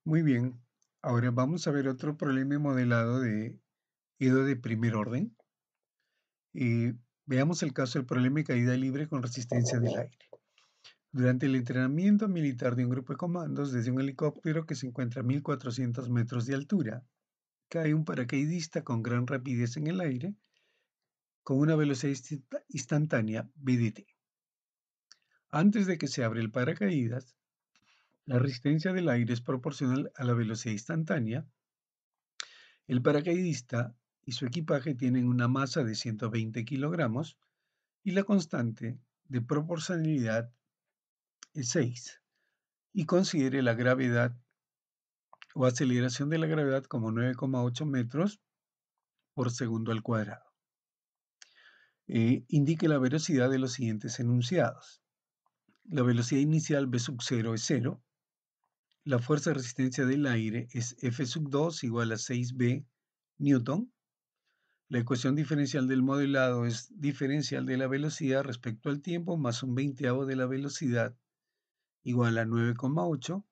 Muy bien, ahora vamos a ver otro problema modelado de IDO de primer orden. Veamos el caso del problema de caída libre con resistencia del aire. Durante el entrenamiento militar de un grupo de comandos desde un helicóptero que se encuentra a 1400 metros de altura, cae un paracaidista con gran rapidez en el aire con una velocidad instantánea VDT. Antes de que se abra el paracaídas, la resistencia del aire es proporcional a la velocidad instantánea. El paracaidista y su equipaje tienen una masa de 120 kilogramos y la constante de proporcionalidad es 6. Y considere la gravedad o aceleración de la gravedad como 9,8 metros por segundo al cuadrado. Indique la velocidad de los siguientes enunciados. La velocidad inicial V sub 0 es 0. La fuerza de resistencia del aire es F sub 2 igual a 6B newton. La ecuación diferencial del modelado es diferencial de la velocidad respecto al tiempo más un veinteavo de la velocidad igual a 9,8.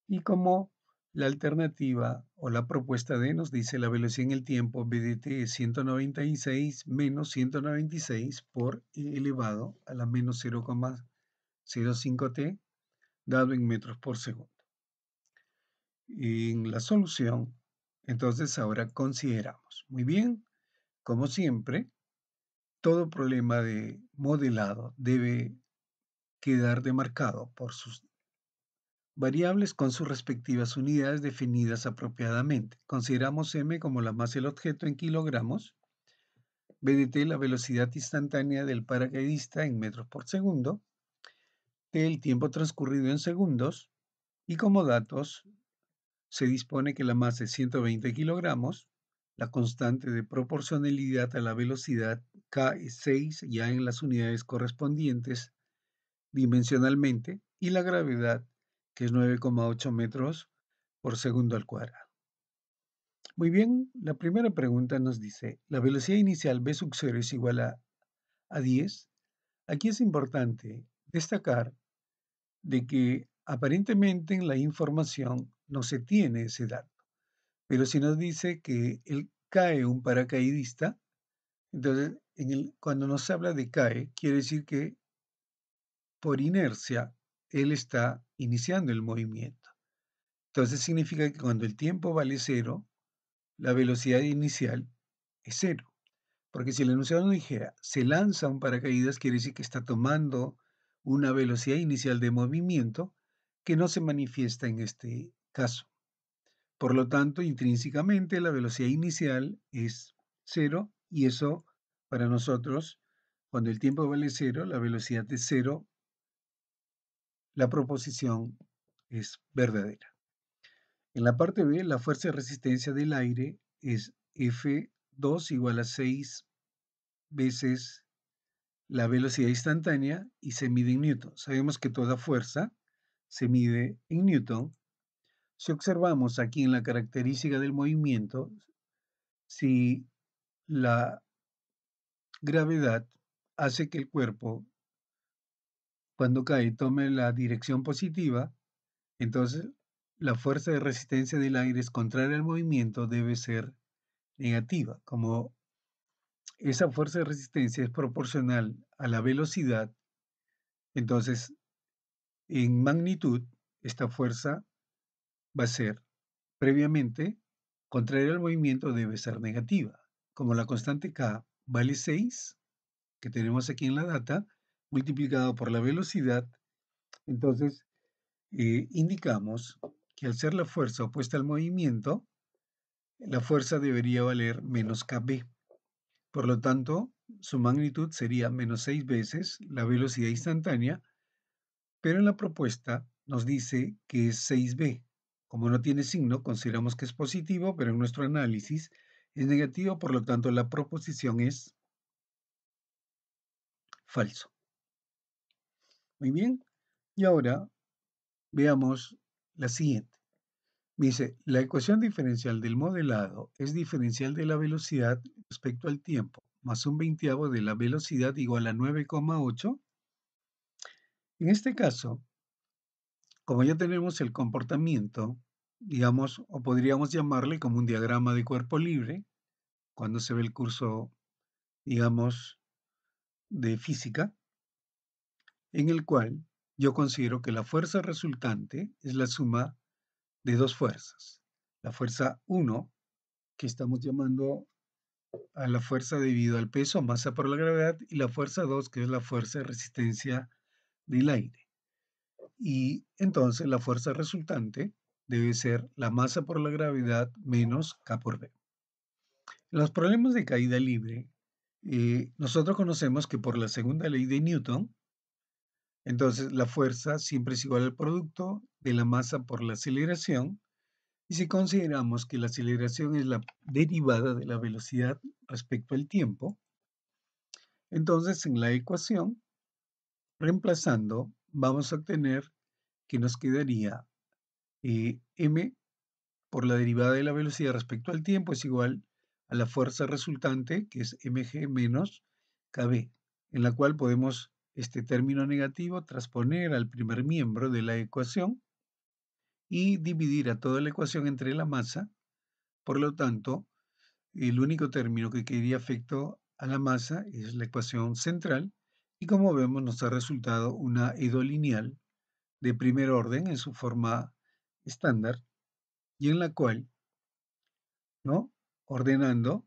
Y como la alternativa o la propuesta D nos dice la velocidad en el tiempo BDT es 196 menos 196 por E elevado a la menos 0,05t dado en metros por segundo. En la solución, entonces ahora consideramos. Muy bien, como siempre, todo problema de modelado debe quedar demarcado por sus variables con sus respectivas unidades definidas apropiadamente. Consideramos m como la masa del objeto en kilogramos, BDT la velocidad instantánea del paracaidista en metros por segundo, T el tiempo transcurrido en segundos y como datos se dispone que la masa es 120 kilogramos, la constante de proporcionalidad a la velocidad K es 6 ya en las unidades correspondientes dimensionalmente y la gravedad que es 9,8 metros por segundo al cuadrado. Muy bien, la primera pregunta nos dice, la velocidad inicial v sub 0 es igual a 10. Aquí es importante destacar de que aparentemente en la información no se tiene ese dato, pero si nos dice que él cae un paracaidista, entonces cuando nos habla de cae, quiere decir que por inercia él está iniciando el movimiento. Entonces significa que cuando el tiempo vale cero, la velocidad inicial es cero. Porque si el enunciado nos dijera, se lanza un paracaídas, quiere decir que está tomando una velocidad inicial de movimiento que no se manifiesta en este caso. Por lo tanto, intrínsecamente la velocidad inicial es cero y eso para nosotros, cuando el tiempo vale cero, la velocidad es cero, la proposición es verdadera. En la parte B, la fuerza de resistencia del aire es F2 igual a 6 veces la velocidad instantánea y se mide en newton. Sabemos que toda fuerza se mide en newton. Si observamos aquí en la característica del movimiento, si la gravedad hace que el cuerpo, cuando cae, tome la dirección positiva, entonces la fuerza de resistencia del aire es contraria al movimiento, debe ser negativa. Como esa fuerza de resistencia es proporcional a la velocidad, entonces en magnitud esta fuerza va a ser previamente contraria al movimiento, debe ser negativa. Como la constante K vale 6, que tenemos aquí en la data, multiplicado por la velocidad, entonces indicamos que al ser la fuerza opuesta al movimiento, la fuerza debería valer menos kb. Por lo tanto, su magnitud sería menos 6 veces la velocidad instantánea, pero en la propuesta nos dice que es 6b. Como no tiene signo, consideramos que es positivo, pero en nuestro análisis es negativo, por lo tanto la proposición es falso. Muy bien, y ahora veamos la siguiente. Me dice, la ecuación diferencial del modelado es diferencial de la velocidad respecto al tiempo, más un veinteavo de la velocidad igual a 9,8. En este caso, Como ya tenemos el comportamiento, digamos, o podríamos llamarle como un diagrama de cuerpo libre, cuando se ve el curso, digamos, de física, en el cual yo considero que la fuerza resultante es la suma de dos fuerzas. La fuerza uno, que estamos llamando a la fuerza debido al peso, masa por la gravedad, y la fuerza 2, que es la fuerza de resistencia del aire. Y entonces la fuerza resultante debe ser la masa por la gravedad menos K por B. En los problemas de caída libre, nosotros conocemos que por la segunda ley de Newton, entonces la fuerza siempre es igual al producto de la masa por la aceleración. Y si consideramos que la aceleración es la derivada de la velocidad respecto al tiempo, entonces en la ecuación, reemplazando, vamos a obtener que nos quedaría m por la derivada de la velocidad respecto al tiempo es igual a la fuerza resultante, que es mg menos kb, en la cual podemos este término negativo transponer al primer miembro de la ecuación y dividir a toda la ecuación entre la masa. Por lo tanto, el único término que quedaría afecto a la masa es la ecuación central, y como vemos nos ha resultado una EDO lineal de primer orden en su forma estándar, y en la cual, ¿no?, ordenando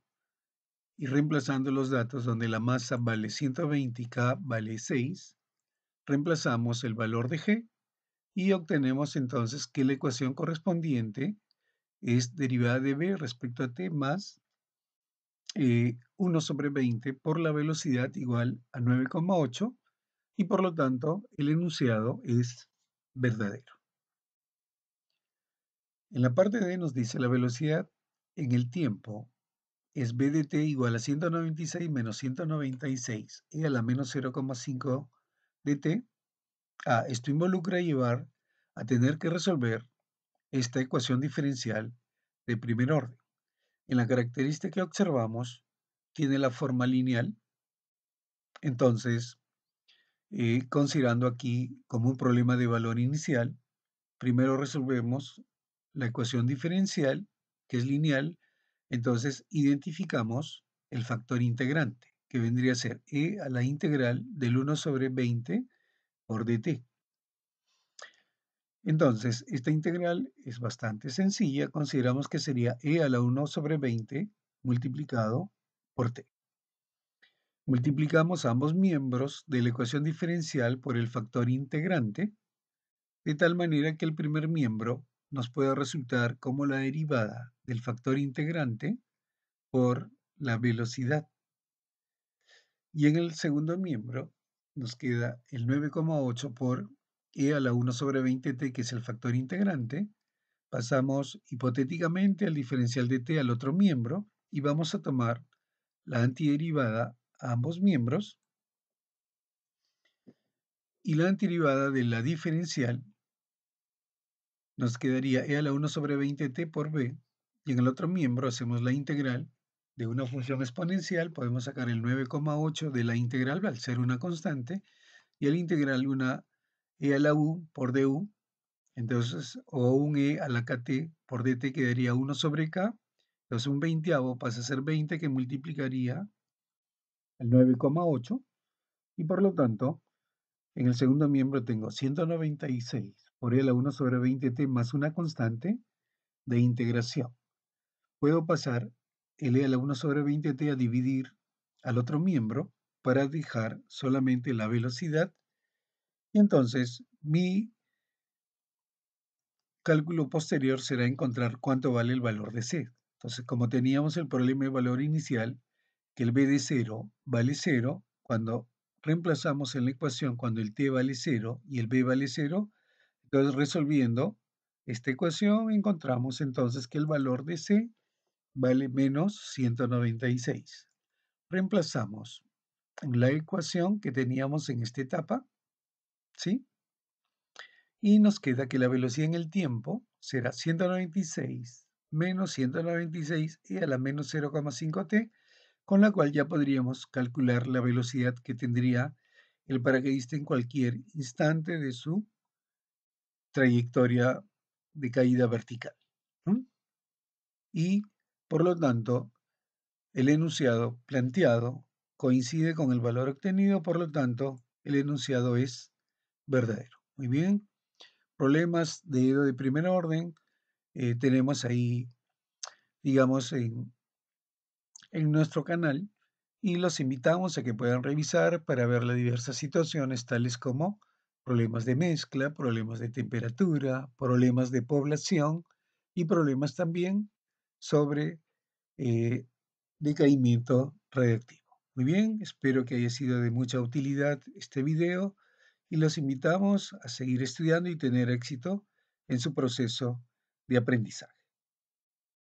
y reemplazando los datos donde la masa vale 120 y K vale 6, reemplazamos el valor de G y obtenemos entonces que la ecuación correspondiente es derivada de B respecto a T más 1 sobre 20 por la velocidad igual a 9,8, y por lo tanto el enunciado es verdadero. En la parte D nos dice la velocidad en el tiempo es b de t igual a 196 menos 196 e a la menos 0,5 de t. Esto involucra llevar a tener que resolver esta ecuación diferencial de primer orden. En la característica que observamos, tiene la forma lineal. Entonces, considerando aquí como un problema de valor inicial, primero resolvemos la ecuación diferencial, que es lineal. Entonces identificamos el factor integrante, que vendría a ser e a la integral del 1 sobre 20 por dt. Entonces, esta integral es bastante sencilla. Consideramos que sería e a la 1 sobre 20 multiplicado por t. Multiplicamos ambos miembros de la ecuación diferencial por el factor integrante, de tal manera que el primer miembro nos pueda resultar como la derivada del factor integrante por la velocidad. Y en el segundo miembro nos queda el 9,8 por e a la 1 sobre 20t, que es el factor integrante. Pasamos hipotéticamente al diferencial de t al otro miembro y vamos a tomar la antiderivada a ambos miembros, y la antiderivada de la diferencial nos quedaría e a la 1 sobre 20t por b, y en el otro miembro hacemos la integral de una función exponencial. Podemos sacar el 9,8 de la integral al ser una constante, y al integral una e a la u por du, entonces, o un e a la kt por dt quedaría 1 sobre k, entonces un veinteavo pasa a ser 20, que multiplicaría el 9,8, y por lo tanto, en el segundo miembro tengo 196 por e a la 1 sobre 20t más una constante de integración. Puedo pasar el e a la 1 sobre 20t a dividir al otro miembro para dejar solamente la velocidad, y entonces mi cálculo posterior será encontrar cuánto vale el valor de C. Entonces, como teníamos el problema de valor inicial, que el B de 0 vale 0, cuando reemplazamos en la ecuación, cuando el T vale 0 y el B vale 0, entonces resolviendo esta ecuación encontramos entonces que el valor de C vale menos 196. Reemplazamos en la ecuación que teníamos en esta etapa, ¿sí? Y nos queda que la velocidad en el tiempo será 196 menos 196 e a la menos 0,5t, con la cual ya podríamos calcular la velocidad que tendría el paracaidista en cualquier instante de su trayectoria de caída vertical. ¿M? Y, por lo tanto, el enunciado planteado coincide con el valor obtenido, por lo tanto, el enunciado es verdadero. Muy bien. Problemas de primer orden tenemos ahí, digamos, en nuestro canal y los invitamos a que puedan revisar para ver las diversas situaciones tales como problemas de mezcla, problemas de temperatura, problemas de población y problemas también sobre eh, decaimiento radiactivo. Muy bien, espero que haya sido de mucha utilidad este video y los invitamos a seguir estudiando y tener éxito en su proceso de aprendizaje.